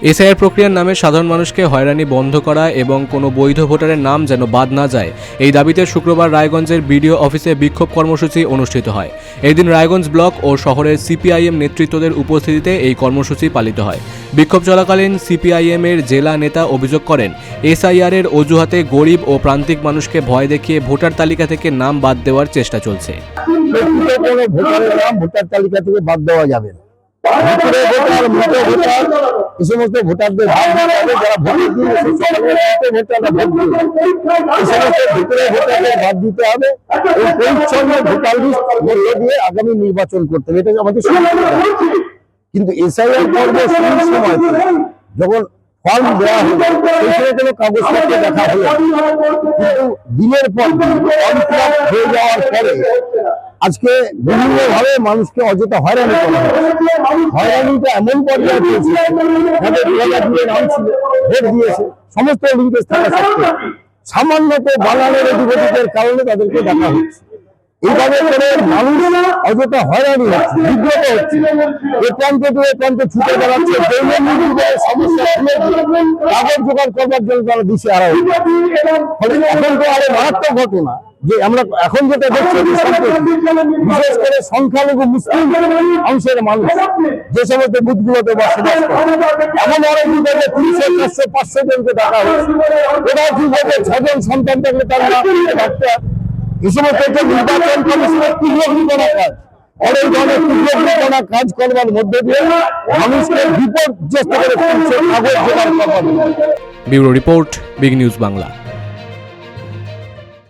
SIR প্রক্রিয়ার নামে সাধারণ মানুষকে হয়রানি বন্ধ করা এবং কোনো বৈধ ভোটারের নাম যেন বাদ না যায় এই দাবিতে শুক্রবার রায়গঞ্জের বিডিও অফিসে বিক্ষোভ কর্মসূচি অনুষ্ঠিত হয়। এদিন রায়গঞ্জ ব্লক ও শহরের সিপিআইএম নেতৃত্বদের উপস্থিতিতে এই কর্মসূচি পালিত হয়। বিক্ষোভ চলাকালীন সিপিআইএমের জেলা নেতা অভিযোগ করেন, এসআইআরের অজুহাতে গরিব ও প্রান্তিক মানুষকে ভয় দেখিয়ে ভোটার তালিকা থেকে নাম বাদ দেওয়ার চেষ্টা চলছে। ভোটারের নাম ভোটার তালিকা থেকে বাদ দেওয়া যাবে না। এই সমস্ত ভোটারদের যারা ভোট বাদ দিতে হবে এবং পরিচ্ছন্ন ভোটার লিস্ট দিয়ে আগামী নির্বাচন করতে হবে, এটা আমাদের কিন্তু এসআইআর পর্ব শুরুর সময় যখন ফর্ম দেওয়া হলো সেই সময় কোনো কাগজপত্র দেখা হলো, কিন্তু দিনের পর ফর্ম ফিল আপ হয়ে যাওয়ার পরে আজকে বিভিন্ন ভাবে মানুষকে অযথা হয়রানি করা হয়। হয়রানিটা এমন পর্যায়ে পেয়েছে যাদের 2002 নাম ছিল, ভোট দিয়েছে, সমস্ত লিঙ্কেজ থাকা সত্ত্বেও সামান্যত বানানোর অধিপতিদের কারণে তাদেরকে ডাকা হচ্ছে। এইভাবে করে মানুষ অযথা হয়রানি হচ্ছে, বিব্রত হচ্ছে, এ প্রান্ত থেকে প্রান্তে ছুটে বেড়াচ্ছে, দৈনন্দিন সমস্যা কাগজ জোগাড় করবার জন্য তারা দিশে হারা হচ্ছে। ফলে এখন তো আরো মারাত্মক ঘটনা যে আমরা এখন যেটা দেখছি, বিশেষ করে সংখ্যালঘু মুসলিম অংশের মানুষ যে সমস্ত বুথগুলোতে বসবাস করে, এমন আরো বুথে 300, 400, 500 জনকে ডাকা হয়েছে। ওরাও ঠিক হবে 6 জন সন্তান থাকলে তার নাম রাখতে হবে। এই সমস্ত নির্বাচন কমিশনের তীব্রীকরণা কাজ, অনেক ধরনের তীব্রীকরণা কাজ করবার মধ্যে দিয়ে মানুষকে বিপর্যস্ত করে তুলছে কাগজ জোগাড় করবার। Bureau report, big news Bangla.